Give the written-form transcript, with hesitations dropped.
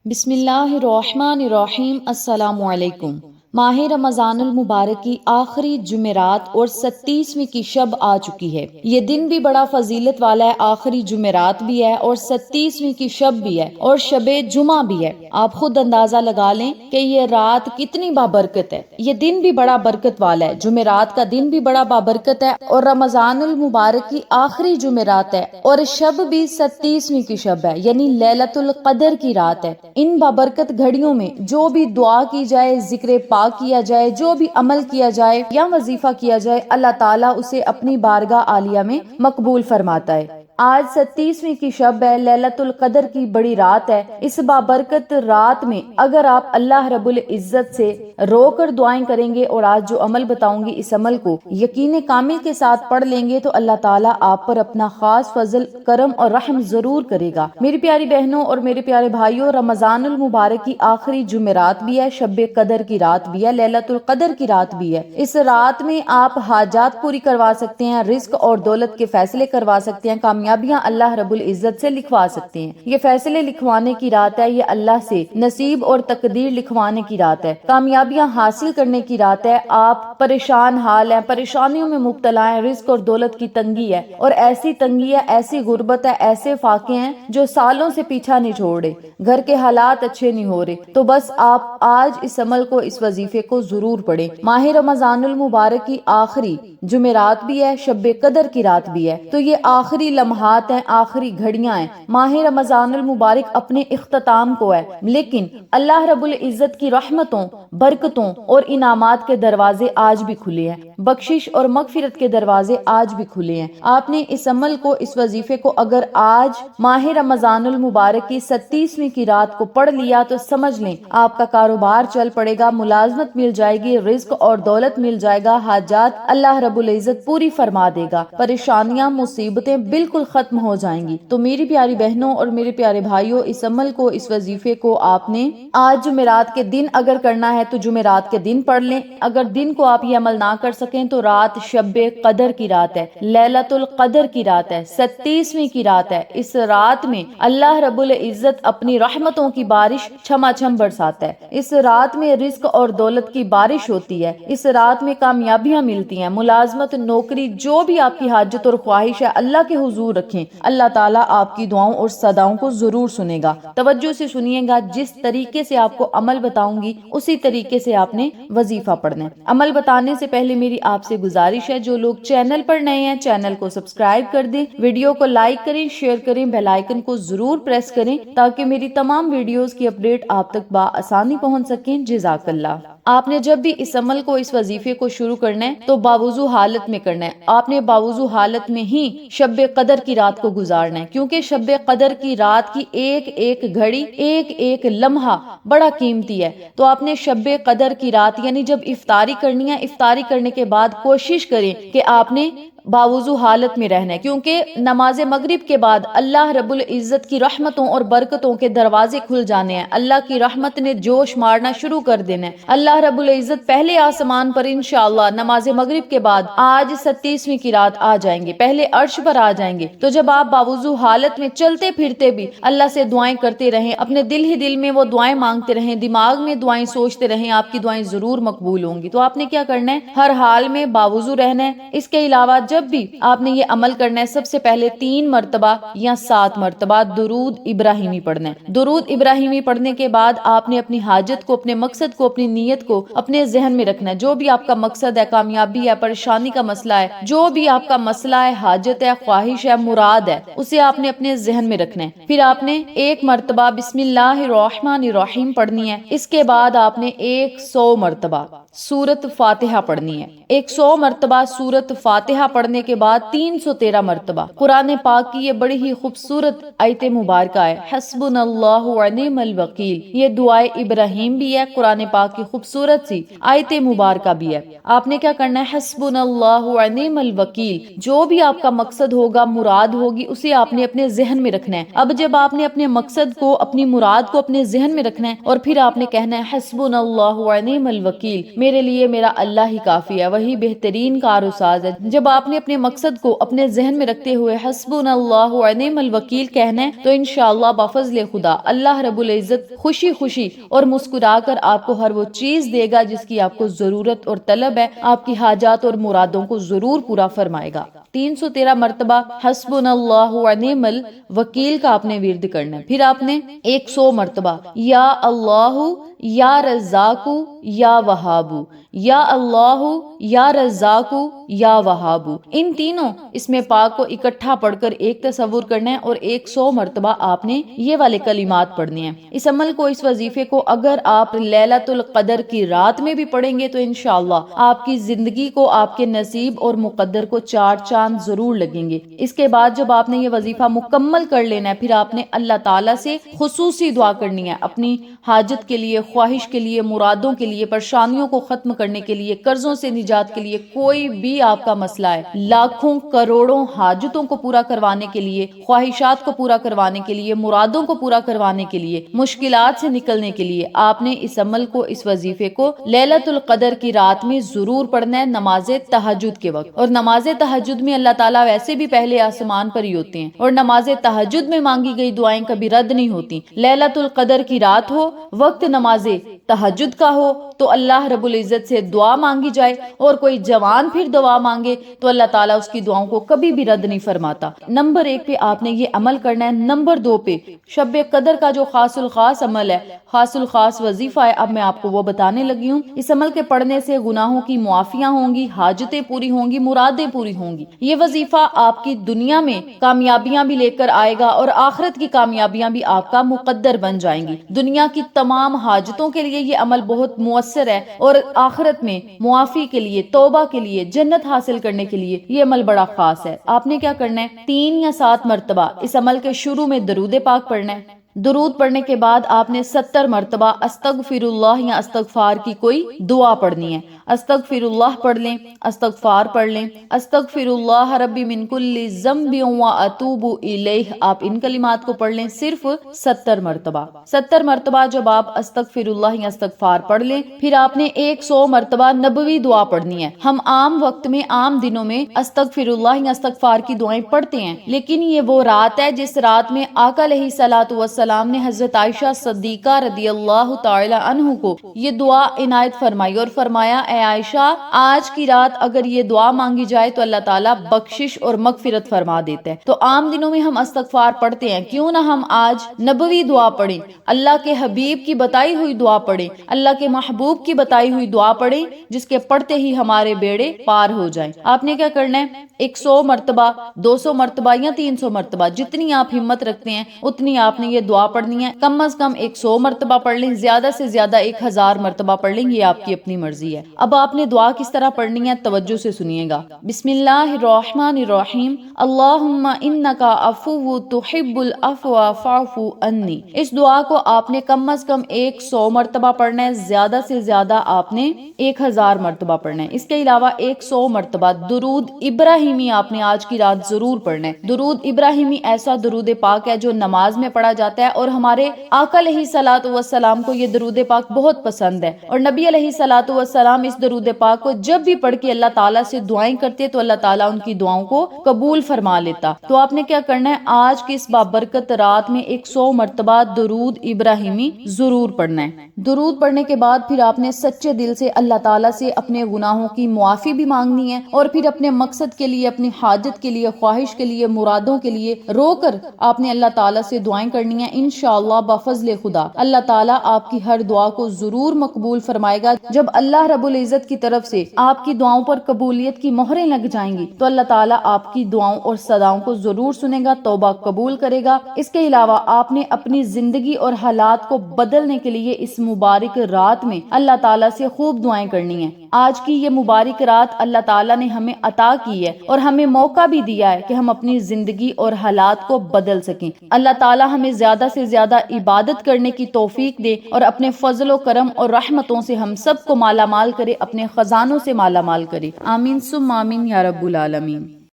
بسم اللہ الرحمن الرحیم۔ السلام علیکم۔ ماہ رمضان المبارک کی آخری جمعرات اور 37ویں کی شب آ چکی ہے۔ یہ دن بھی بڑا فضیلت والا ہے، آخری جمعرات بھی ہے اور 37ویں کی شب بھی ہے اور شب جمعہ بھی ہے۔ آپ خود اندازہ لگا لیں کہ یہ رات کتنی بابرکت ہے، یہ دن بھی بڑا برکت والا ہے، جمعرات کا دن بھی بڑا بابرکت ہے اور رمضان المبارک کی آخری جمعرات ہے اور شب بھی 37ویں کی شب ہے، یعنی لیلۃ القدر کی رات ہے۔ ان بابرکت گھڑیوں میں جو بھی دعا کی جائے، ذکر پاک کیا جائے، جو بھی عمل کیا جائے یا وظیفہ کیا جائے، اللہ تعالیٰ اسے اپنی بارگاہ عالیہ میں مقبول فرماتا ہے۔ آج 37ویں کی شب ہے، لیلۃ القدر کی بڑی رات ہے۔ اس بابرکت رات میں اگر آپ اللہ رب العزت سے رو کر دعائیں کریں گے اور آج جو عمل بتاؤں گی اس عمل کو یقین کامل کے ساتھ پڑھ لیں گے تو اللہ تعالیٰ آپ پر اپنا خاص فضل، کرم اور رحم ضرور کرے گا۔ میری پیاری بہنوں اور میرے پیارے بھائیوں، رمضان المبارک کی آخری جمعرات بھی ہے، شب قدر کی رات بھی ہے، لیلۃ القدر کی رات بھی ہے۔ اس رات میں آپ حاجات پوری کروا سکتے ہیں، رزق اور دولت کے فیصلے کروا سکتے ہیں، کامیابیاں اللہ رب العزت سے لکھوا سکتے ہیں۔ یہ فیصلے لکھوانے کی رات ہے، یہ اللہ سے نصیب اور تقدیر لکھوانے کی رات ہے، کامیابیاں حاصل کرنے کی رات ہے۔ آپ پریشان حال ہیں، پریشانیوں میں مبتلا ہیں، رزق اور دولت کی تنگی ہے اور ایسی تنگی ہے، ایسی غربت ہے، ایسے فاقے ہیں جو سالوں سے پیچھا نہیں چھوڑ رہے، گھر کے حالات اچھے نہیں ہو رہے، تو بس آپ آج اس عمل کو، اس وظیفے کو ضرور پڑھیں۔ ماہ رمضان المبارک کی آخری جمعرات بھی ہے، شب قدر کی رات بھی ہے، تو یہ آخری لمحات ہیں، آخری گھڑیاں ہیں۔ ماہ رمضان المبارک اپنے اختتام کو ہے، لیکن اللہ رب العزت کی رحمتوں، برکتوں اور انعامات کے دروازے آج بھی کھلے ہیں، بخشش اور مغفرت کے دروازے آج بھی کھلے ہیں۔ آپ نے اس عمل کو، اس وظیفے کو اگر آج ماہ رمضان المبارک کی 37ویں کی رات کو پڑھ لیا تو سمجھ لیں آپ کا کاروبار چل پڑے گا، ملازمت مل جائے گی، رزق اور دولت مل جائے گا، حاجات اللہ رب العزت پوری فرما دے گا، پریشانیاں، مصیبتیں بالکل ختم ہو جائیں گی۔ تو میری پیاری بہنوں اور میرے پیارے بھائیوں، اس عمل کو، اس وظیفے کو آپ نے آج جمعرات کے دن اگر کرنا ہے تو جمعرات کے دن پڑھ لیں، اگر دن کو آپ یہ عمل نہ کر سکیں تو رات شب قدر کی رات ہے، لیلۃ القدر کی رات ہے، 37ویں کی رات ہے۔ اس رات میں اللہ رب العزت اپنی رحمتوں کی بارش چھما چھم برساتا ہے، اس رات میں رزق اور دولت کی بارش ہوتی ہے، اس رات میں کامیابیاں ملتی ہیں، ملازمت، نوکری، جو بھی آپ کی حاجت اور خواہش ہے اللہ کے حضور رکھیں، اللہ تعالیٰ آپ کی دعاؤں اور صداؤں کو ضرور سنے گا۔ توجہ سے سنیے گا، جس طریقے سے آپ کو عمل بتاؤں گی اسی طریقے سے آپ نے وظیفہ پڑھنا ہے۔ عمل بتانے سے پہلے میری آپ سے گزارش ہے، جو لوگ چینل پر نئے ہیں چینل کو سبسکرائب کر دیں، ویڈیو کو لائک کریں، شیئر کریں، بیل آئیکن کو ضرور پریس کریں تاکہ میری تمام ویڈیوز کی اپڈیٹ آپ تک بآسانی پہنچ سکیں۔ جزاک اللہ۔ آپ نے جب بھی اس عمل کو، اس وظیفے کو شروع کرنا ہے تو باوضو حالت میں کرنا ہے، آپ نے باوضو حالت میں ہی شب قدر کی رات کو گزارنا ہے، کیونکہ شب قدر کی رات کی ایک ایک گھڑی، ایک ایک لمحہ بڑا قیمتی ہے۔ تو آپ نے شب قدر کی رات یعنی جب افطاری کرنی ہے، افطاری کرنے کے بعد کوشش کریں کہ آپ نے باوضو حالت میں رہنا ہے، کیونکہ نماز مغرب کے بعد اللہ رب العزت کی رحمتوں اور برکتوں کے دروازے کھل جانے ہیں، اللہ کی رحمت نے جوش مارنا شروع کر دینا ہے۔ اللہ رب العزت پہلے آسمان پر انشاءاللہ نماز مغرب کے بعد آج 37ویں کی رات آ جائیں گے، پہلے عرش پر آ جائیں گے۔ تو جب آپ باوضو حالت میں چلتے پھرتے بھی اللہ سے دعائیں کرتے رہیں، اپنے دل ہی دل میں وہ دعائیں مانگتے رہیں، دماغ میں دعائیں سوچتے رہیں، آپ کی دعائیں ضرور مقبول ہوں گی۔ تو آپ نے کیا کرنا ہے؟ ہر حال میں باوضو رہنا ہے۔ اس کے علاوہ جب بھی آپ نے یہ عمل کرنا ہے، سب سے پہلے 3 مرتبہ یا 7 مرتبہ درود ابراہیمی پڑھنا ہے۔ درود ابراہیمی پڑھنے کے بعد آپ نے اپنی حاجت کو، اپنے مقصد کو، اپنی نیت کو اپنے ذہن میں رکھنا ہے۔ جو بھی آپ کا مقصد ہے، کامیابی ہے، پریشانی کا مسئلہ ہے، جو بھی آپ کا مسئلہ ہے، حاجت ہے، خواہش ہے، مراد ہے، اسے آپ نے اپنے ذہن میں رکھنا ہے۔ پھر آپ نے 1 مرتبہ بسم اللہ الرحمن الرحیم پڑھنی ہے۔ اس کے بعد آپ نے 100 مرتبہ سورۃ فاتحہ پڑھنی ہے۔ 100 مرتبہ سورۃ فاتحہ پڑھنے کے بعد 313 مرتبہ قرآن پاک کی یہ بڑی ہی خوبصورت آیت مبارکہ ہے، حسبنا اللہ ونعم الوکیل۔ یہ دعائے ابراہیم بھی ہے، قرآن پاک کی خوبصورت سی آیت مبارکہ بھی ہے۔ آپ نے کیا کرنا ہے؟ حسبنا اللہ ونعم الوکیل، جو بھی آپ کا مقصد ہوگا، مراد ہوگی، اسے آپ نے اپنے ذہن میں رکھنا ہے۔ اب جب آپ نے اپنے مقصد کو، اپنی مراد کو اپنے ذہن میں رکھنا ہے اور پھر آپ نے کہنا ہے حسبنا اللہ ونعم الوکیل، میرے لیے میرا اللہ ہی کافی ہے، وہی بہترین کار و ساز ہے۔ جب آپ نے نے اپنے مقصد کو اپنے ذہن میں رکھتے ہوئے حسبنا اللہ و نعم الوکیل کہنا ہے تو انشاءاللہ بفضل خدا اللہ رب العزت خوشی خوشی اور مسکرا کر آپ کو ہر وہ چیز دے گا جس کی آپ کو ضرورت اور طلب ہے، آپ کی حاجات اور مرادوں کو ضرور پورا فرمائے گا۔ 313 مرتبہ حسبنا اللہ و نعم الوکیل کا آپ نے ورد کرنا ہے۔ پھر آپ نے 100 مرتبہ یا اللہ یا رزاق یا وہاب، یا اللہ یا رزاق یا وہاب، ان تینوں اسم پاک کو اکٹھا پڑھ کر ایک تصور کرنا ہے اور 100 مرتبہ آپ نے یہ والے کلمات پڑھنے ہیں۔ اس عمل کو، اس وظیفے کو اگر آپ لیلۃ القدر کی رات میں بھی پڑھیں گے تو انشاءاللہ آپ کی زندگی کو، آپ کے نصیب اور مقدر کو 4 چاند ضرور لگیں گے۔ اس کے بعد جب آپ نے یہ وظیفہ مکمل کر لینا ہے، پھر آپ نے اللہ تعالیٰ سے خصوصی دعا کرنی ہے، اپنی حاجت کے لیے، خواہش کے لیے، مرادوں کے لیے، پریشانیوں کو ختم کرنے کے لیے، قرضوں سے نجات کے لیے، کوئی بھی آپ کا مسئلہ ہے، لاکھوں کروڑوں حاجتوں کو پورا کروانے کے لیے، خواہشات کو پورا کروانے کے لیے، مرادوں کو پورا کروانے کے لیے، مشکلات سے نکلنے کے لیے آپ نے اس عمل کو، اس وظیفے کو لیلۃ القدر کی رات میں ضرور پڑھنا ہے، نماز تہجد کے وقت۔ اور نماز تہجد میں اللہ تعالیٰ ویسے بھی پہلے آسمان پر ہی ہوتے ہیں، اور نماز تہجد میں مانگی گئی دعائیں کبھی رد نہیں ہوتی۔ لیلۃ القدر کی رات ہو، وقت نماز تہجد کا ہو تو اللہ رب العزت سے دعا مانگی جائے، اور کوئی جوان پھر دعا مانگے تو اللہ تعالیٰ اس کی دعاؤں کو کبھی بھی رد نہیں فرماتا۔ نمبر 1 پہ آپ نے یہ عمل کرنا ہے۔ نمبر 2 پہ شب قدر کا جو خاص الخاص عمل ہے، خاص الخاص وظیفہ ہے، اب میں آپ کو وہ بتانے لگی ہوں۔ اس عمل کے پڑھنے سے گناہوں کی معافیاں ہوں گی، حاجتیں پوری ہوں گی، مرادیں پوری ہوں گی۔ یہ وظیفہ آپ کی دنیا میں کامیابیاں بھی لے کر آئے گا اور آخرت کی کامیابیاں بھی آپ کا مقدر بن جائیں گی۔ دنیا کی تمام حاجتوں کے لیے یہ عمل بہت مؤثر ہے، اور آخرت میں معافی کے لیے، توبہ کے لیے، جنت حاصل کرنے کے لیے یہ عمل بڑا خاص ہے۔ آپ نے کیا کرنا ہے؟ 3 یا 7 مرتبہ اس عمل کے شروع میں درود پاک پڑھنا ہے۔ درود پڑھنے کے بعد آپ نے 70 مرتبہ استغفر اللہ یا استغفار کی کوئی دعا پڑھنی ہے۔ استغفر اللہ پڑھ لیں، استغفار پڑھ لیں، استغفر اللہ ربی من کل ذنب و اتوب الیہ، آپ ان کلمات کو پڑھ لیں صرف 70 مرتبہ۔ 70 مرتبہ جب آپ استغفر اللہ یا استغفار پڑھ لیں، پھر آپ نے 100 مرتبہ نبوی دعا پڑھنی ہے۔ ہم عام وقت میں، عام دنوں میں استغفر اللہ یا استغفار کی دعائیں پڑھتے ہیں، لیکن یہ وہ رات ہے جس رات میں آقا علیہ الصلوۃ والسلام نے حضرت عائشہ صدیقہ رضی اللہ تعالی عنہ کو یہ دعا عنایت فرمائی اور فرمایا، اے عائشہ، آج کی رات اگر یہ دعا مانگی جائے تو اللہ تعالیٰ بخشش اور مغفرت فرما دیتا ہے۔ تو عام دنوں میں ہم استغفار پڑھتے ہیں، کیوں نہ ہم آج نبوی دعا پڑھیں، اللہ کے حبیب کی بتائی ہوئی دعا پڑھیں، اللہ کے محبوب کی بتائی ہوئی دعا پڑھیں، جس کے پڑھتے ہی ہمارے بیڑے پار ہو جائیں۔ آپ نے کیا کرنا ہے؟ 100 مرتبہ، 200 مرتبہ یا 300 مرتبہ، جتنی آپ ہمت رکھتے ہیں اتنی آپ نے یہ دعا پڑھنی ہے۔ کم از کم 100 مرتبہ پڑھ لیں، زیادہ سے زیادہ 1000 مرتبہ پڑھ لیں، یہ آپ کی اپنی مرضی ہے۔ اب آپ نے دعا کس طرح پڑھنی ہے، توجہ سے سنیے گا۔ بسم اللہ الرحمن الرحیم، اللہم انکا عفو تحب العفو فاعف عنی۔ اس دعا کو آپ نے کم از کم 100 مرتبہ پڑھنا ہے، زیادہ سے زیادہ آپ نے 1000 مرتبہ پڑھنا ہے۔ اس کے علاوہ 100 مرتبہ درود ابراہیمی آپ نے آج کی رات ضرور پڑھنا ہے۔ درود ابراہیمی ایسا درود پاک ہے جو نماز میں پڑھا جاتا ہے، اور ہمارے آقا علیہ الصلوۃ والسلام کو یہ درود پاک بہت پسند ہے، اور نبی علیہ الصلوۃ والسلام اس درود پاک کو جب بھی پڑھ کے اللہ تعالیٰ سے دعائیں کرتے تو اللہ تعالیٰ ان کی دعاؤں کو قبول فرما لیتا۔ تو آپ نے کیا کرنا ہے؟ آج کی اس بابرکت رات میں 100 مرتبہ درود ابراہیمی ضرور پڑھنا ہے۔ درود پڑھنے کے بعد پھر آپ نے سچے دل سے اللہ تعالیٰ سے اپنے گناہوں کی معافی بھی مانگنی ہے، اور پھر اپنے مقصد کے لیے، اپنی حاجت کے لیے، خواہش کے لیے، مرادوں کے لیے رو کر آپ نے اللہ تعالیٰ سے دعائیں کرنی ہیں۔ انشاءاللہ بفضل خدا اللہ تعالیٰ آپ کی ہر دعا کو ضرور مقبول فرمائے گا۔ جب اللہ رب العزت کی طرف سے آپ کی دعاؤں پر قبولیت کی مہریں لگ جائیں گی تو اللہ تعالیٰ آپ کی دعاؤں اور صداؤں کو ضرور سنے گا، توبہ قبول کرے گا۔ اس کے علاوہ آپ نے اپنی زندگی اور حالات کو بدلنے کے لیے اس مبارک رات میں اللہ تعالیٰ سے خوب دعائیں کرنی ہیں۔ آج کی یہ مبارک رات اللہ تعالیٰ نے ہمیں عطا کی ہے، اور ہمیں موقع بھی دیا ہے کہ ہم اپنی زندگی اور حالات کو بدل سکیں۔ اللہ تعالیٰ ہمیں زیادہ سے زیادہ عبادت کرنے کی توفیق دے، اور اپنے فضل و کرم اور رحمتوں سے ہم سب کو مالا مال کرے، اپنے خزانوں سے مالا مال کرے۔ آمین ثم آمین یا رب العالمین۔